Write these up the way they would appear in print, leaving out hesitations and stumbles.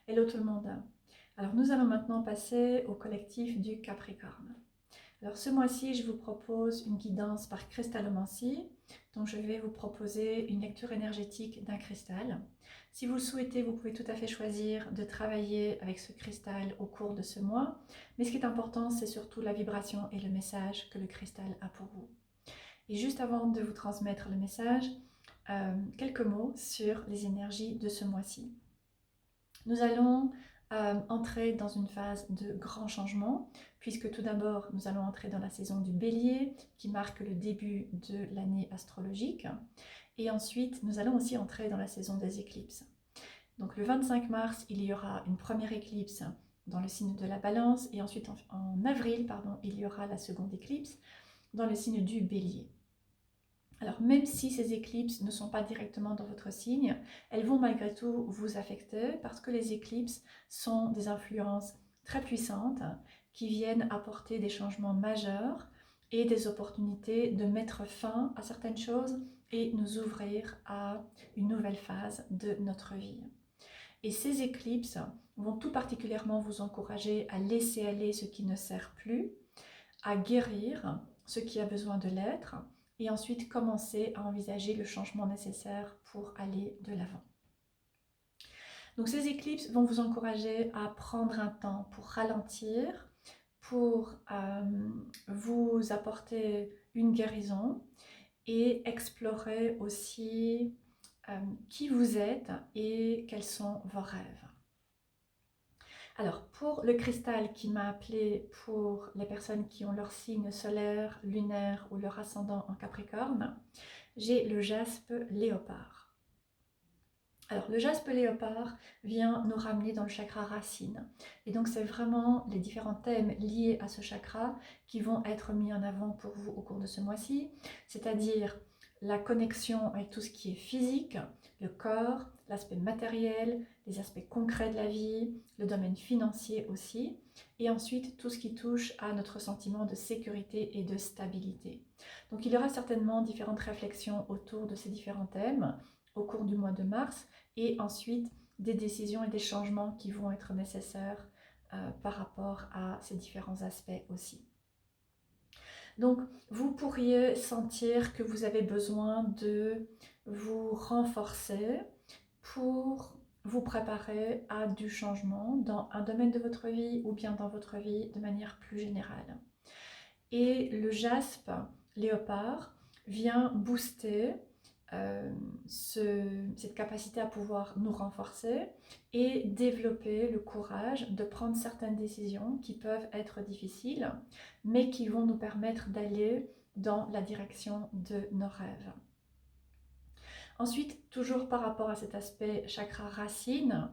Hello tout le monde. Alors nous allons maintenant passer au collectif du Capricorne. Alors ce mois-ci, je vous propose une guidance par cristallomancie. Donc je vais vous proposer une lecture énergétique d'un cristal. Si vous le souhaitez, vous pouvez tout à fait choisir de travailler avec ce cristal au cours de ce mois. Mais ce qui est important, c'est surtout la vibration et le message que le cristal a pour vous. Et juste avant de vous transmettre le message, quelques mots sur les énergies de ce mois-ci. Nous allons entrer dans une phase de grand changement, puisque tout d'abord, nous allons entrer dans la saison du Bélier, qui marque le début de l'année astrologique. Et ensuite, nous allons aussi entrer dans la saison des éclipses. Donc le 25 mars, il y aura une première éclipse dans le signe de la Balance, et ensuite en avril, il y aura la seconde éclipse dans le signe du Bélier. Alors même si ces éclipses ne sont pas directement dans votre signe, elles vont malgré tout vous affecter parce que les éclipses sont des influences très puissantes qui viennent apporter des changements majeurs et des opportunités de mettre fin à certaines choses et nous ouvrir à une nouvelle phase de notre vie. Et ces éclipses vont tout particulièrement vous encourager à laisser aller ce qui ne sert plus, à guérir ce qui a besoin de l'être, et ensuite commencer à envisager le changement nécessaire pour aller de l'avant. Donc ces éclipses vont vous encourager à prendre un temps pour ralentir, pour vous apporter une guérison et explorer aussi qui vous êtes et quels sont vos rêves. Alors, pour le cristal qui m'a appelé pour les personnes qui ont leur signe solaire, lunaire ou leur ascendant en Capricorne, j'ai le jaspe léopard. Alors, le jaspe léopard vient nous ramener dans le chakra racine. Et donc, c'est vraiment les différents thèmes liés à ce chakra qui vont être mis en avant pour vous au cours de ce mois-ci, c'est-à-dire la connexion avec tout ce qui est physique, le corps, l'aspect matériel, les aspects concrets de la vie, le domaine financier aussi, et ensuite tout ce qui touche à notre sentiment de sécurité et de stabilité. Donc il y aura certainement différentes réflexions autour de ces différents thèmes au cours du mois de mars, et ensuite des décisions et des changements qui vont être nécessaires par rapport à ces différents aspects aussi. Donc, vous pourriez sentir que vous avez besoin de vous renforcer pour vous préparer à du changement dans un domaine de votre vie ou bien dans votre vie de manière plus générale. Et le jaspe léopard vient booster cette capacité à pouvoir nous renforcer et développer le courage de prendre certaines décisions qui peuvent être difficiles, mais qui vont nous permettre d'aller dans la direction de nos rêves. Ensuite, toujours par rapport à cet aspect chakra racine,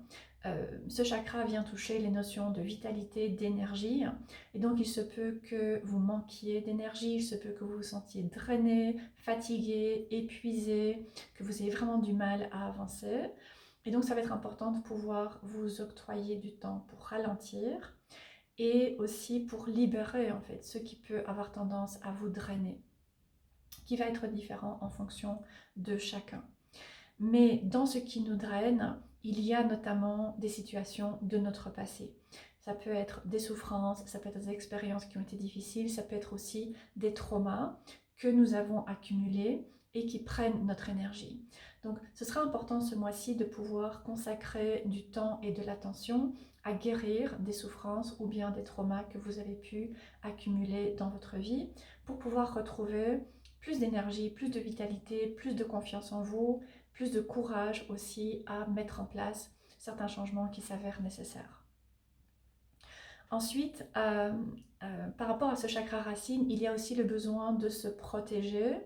ce chakra vient toucher les notions de vitalité, d'énergie, et donc il se peut que vous manquiez d'énergie, il se peut que vous vous sentiez drainé, fatigué, épuisé, que vous ayez vraiment du mal à avancer. Et donc ça va être important de pouvoir vous octroyer du temps pour ralentir et aussi pour libérer en fait ce qui peut avoir tendance à vous drainer, qui va être différent en fonction de chacun. Mais dans ce qui nous draine, il y a notamment des situations de notre passé. Ça peut être des souffrances, ça peut être des expériences qui ont été difficiles, ça peut être aussi des traumas que nous avons accumulés et qui prennent notre énergie. Donc ce sera important ce mois-ci de pouvoir consacrer du temps et de l'attention à guérir des souffrances ou bien des traumas que vous avez pu accumuler dans votre vie pour pouvoir retrouver plus d'énergie, plus de vitalité, plus de confiance en vous, plus de courage aussi à mettre en place certains changements qui s'avèrent nécessaires. Ensuite, par rapport à ce chakra racine, il y a aussi le besoin de se protéger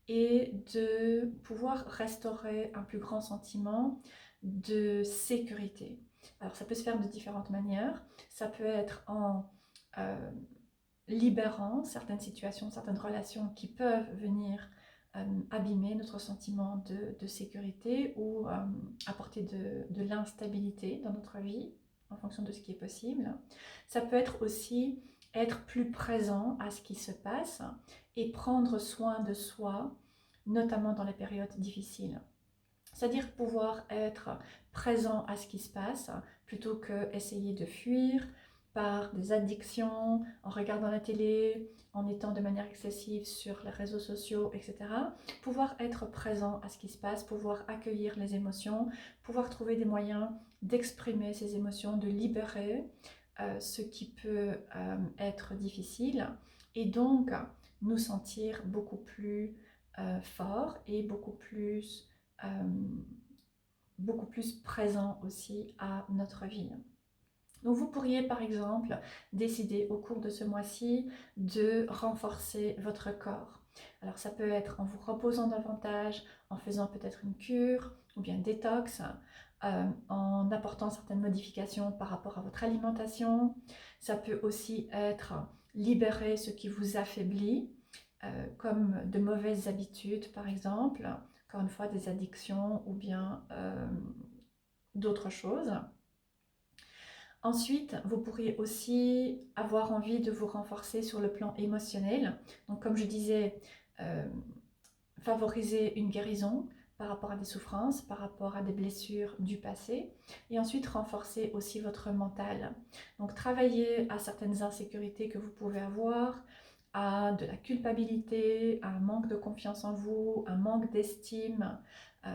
et de pouvoir restaurer un plus grand sentiment de sécurité. Alors ça peut se faire de différentes manières. Ça peut être en libérant certaines situations, certaines relations qui peuvent venir abîmer notre sentiment de sécurité ou apporter de l'instabilité dans notre vie en fonction de ce qui est possible. Ça peut être aussi être plus présent à ce qui se passe et prendre soin de soi, notamment dans les périodes difficiles. C'est-à-dire pouvoir être présent à ce qui se passe plutôt que essayer de fuir par des addictions, en regardant la télé, en étant de manière excessive sur les réseaux sociaux, etc. Pouvoir être présent à ce qui se passe, pouvoir accueillir les émotions, pouvoir trouver des moyens d'exprimer ces émotions, de libérer ce qui peut être difficile et donc nous sentir beaucoup plus forts et beaucoup plus présents aussi à notre vie. Donc vous pourriez par exemple décider au cours de ce mois-ci de renforcer votre corps. Alors ça peut être en vous reposant davantage, en faisant peut-être une cure ou bien détox, en apportant certaines modifications par rapport à votre alimentation. Ça peut aussi être libérer ce qui vous affaiblit, comme de mauvaises habitudes par exemple, encore une fois des addictions ou bien d'autres choses. Ensuite, vous pourriez aussi avoir envie de vous renforcer sur le plan émotionnel. Donc comme je disais, favoriser une guérison par rapport à des souffrances, par rapport à des blessures du passé. Et ensuite, renforcer aussi votre mental. Donc travailler à certaines insécurités que vous pouvez avoir, à de la culpabilité, à un manque de confiance en vous, un manque d'estime,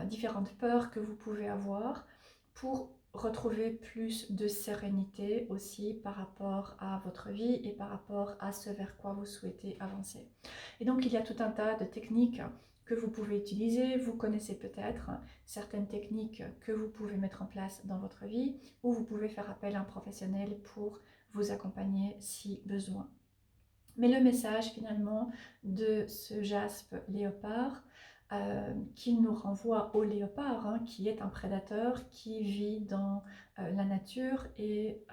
différentes peurs que vous pouvez avoir pour retrouver plus de sérénité aussi par rapport à votre vie et par rapport à ce vers quoi vous souhaitez avancer. Et donc il y a tout un tas de techniques que vous pouvez utiliser. Vous connaissez peut-être certaines techniques que vous pouvez mettre en place dans votre vie ou vous pouvez faire appel à un professionnel pour vous accompagner si besoin. Mais le message finalement de ce jaspe léopard, qui nous renvoie au léopard, hein, qui est un prédateur qui vit dans la nature et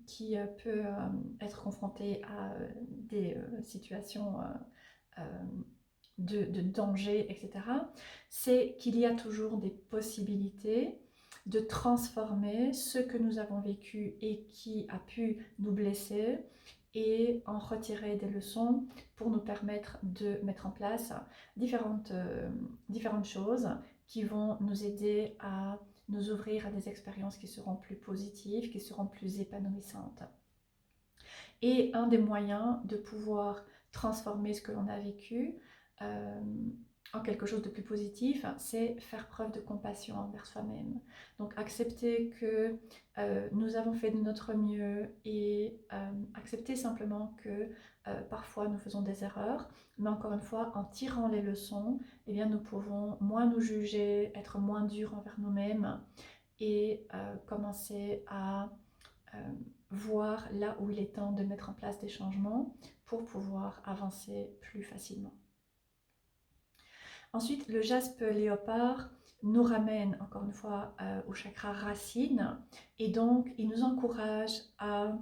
qui peut être confronté à des situations de danger, etc., c'est qu'il y a toujours des possibilités de transformer ce que nous avons vécu et qui a pu nous blesser et en retirer des leçons pour nous permettre de mettre en place différentes choses qui vont nous aider à nous ouvrir à des expériences qui seront plus positives, qui seront plus épanouissantes. Et un des moyens de pouvoir transformer ce que l'on a vécu en quelque chose de plus positif, c'est faire preuve de compassion envers soi-même. Donc accepter que nous avons fait de notre mieux et accepter simplement que parfois nous faisons des erreurs, mais encore une fois, en tirant les leçons, eh bien, nous pouvons moins nous juger, être moins durs envers nous-mêmes et commencer à voir là où il est temps de mettre en place des changements pour pouvoir avancer plus facilement. Ensuite, le jaspe léopard nous ramène encore une fois au chakra racine et donc il nous encourage à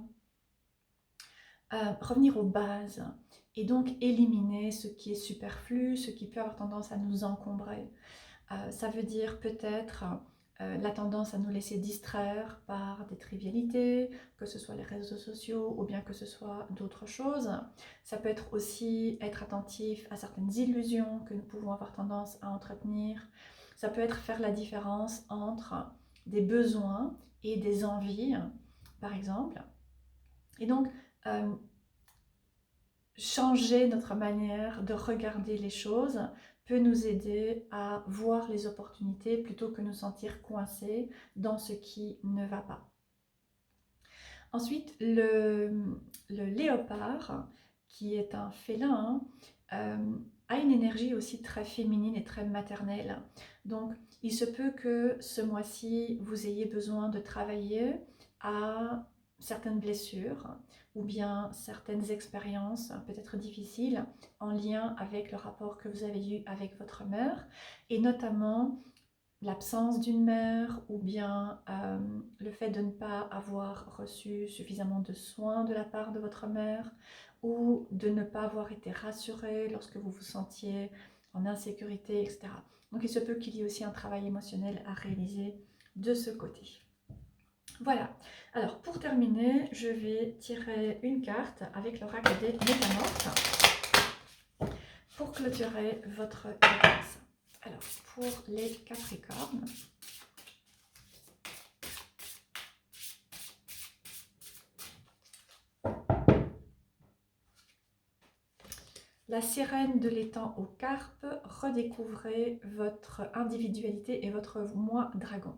revenir aux bases et donc éliminer ce qui est superflu, ce qui peut avoir tendance à nous encombrer. Ça veut dire peut-être la tendance à nous laisser distraire par des trivialités, que ce soit les réseaux sociaux ou bien que ce soit d'autres choses. Ça peut être aussi être attentif à certaines illusions que nous pouvons avoir tendance à entretenir. Ça peut être faire la différence entre des besoins et des envies, par exemple. Et donc, changer notre manière de regarder les choses peut nous aider à voir les opportunités plutôt que nous sentir coincés dans ce qui ne va pas. Ensuite, le léopard, qui est un félin, a une énergie aussi très féminine et très maternelle. Donc, il se peut que ce mois-ci, vous ayez besoin de travailler à certaines blessures ou bien certaines expériences peut-être difficiles en lien avec le rapport que vous avez eu avec votre mère et notamment l'absence d'une mère ou bien le fait de ne pas avoir reçu suffisamment de soins de la part de votre mère ou de ne pas avoir été rassuré lorsque vous vous sentiez en insécurité, etc. Donc il se peut qu'il y ait aussi un travail émotionnel à réaliser de ce côté. Voilà, alors pour terminer, je vais tirer une carte avec l'oracle des Métamorphes pour clôturer votre guidance. Alors, pour les Capricornes, la sirène de l'étang aux carpes, redécouvrez votre individualité et votre moi dragon.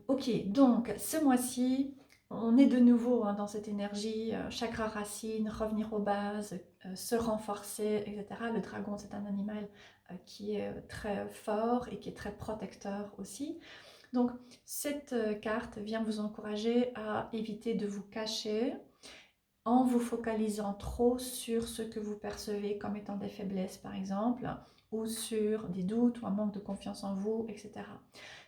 Ok, donc ce mois-ci, on est de nouveau dans cette énergie, chakra racine, revenir aux bases, se renforcer, etc. Le dragon, c'est un animal qui est très fort et qui est très protecteur aussi. Donc cette carte vient vous encourager à éviter de vous cacher en vous focalisant trop sur ce que vous percevez comme étant des faiblesses par exemple, ou sur des doutes ou un manque de confiance en vous, etc.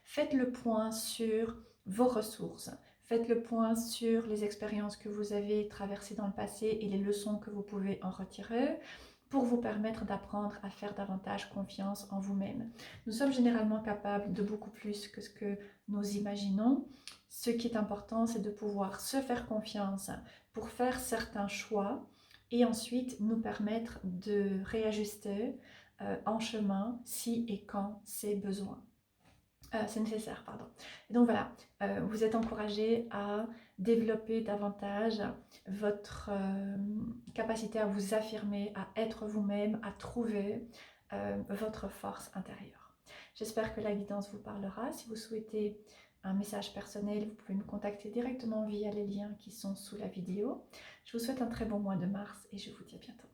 Faites le point sur vos ressources, faites le point sur les expériences que vous avez traversées dans le passé et les leçons que vous pouvez en retirer pour vous permettre d'apprendre à faire davantage confiance en vous-même. Nous sommes généralement capables de beaucoup plus que ce que nous imaginons. Ce qui est important, c'est de pouvoir se faire confiance pour faire certains choix et ensuite nous permettre de réajuster en chemin si et quand c'est besoin. C'est nécessaire, pardon. Et donc voilà, vous êtes encouragé à développer davantage votre capacité à vous affirmer, à être vous-même, à trouver votre force intérieure. J'espère que la guidance vous parlera. Si vous souhaitez un message personnel, vous pouvez me contacter directement via les liens qui sont sous la vidéo. Je vous souhaite un très bon mois de mars et je vous dis à bientôt.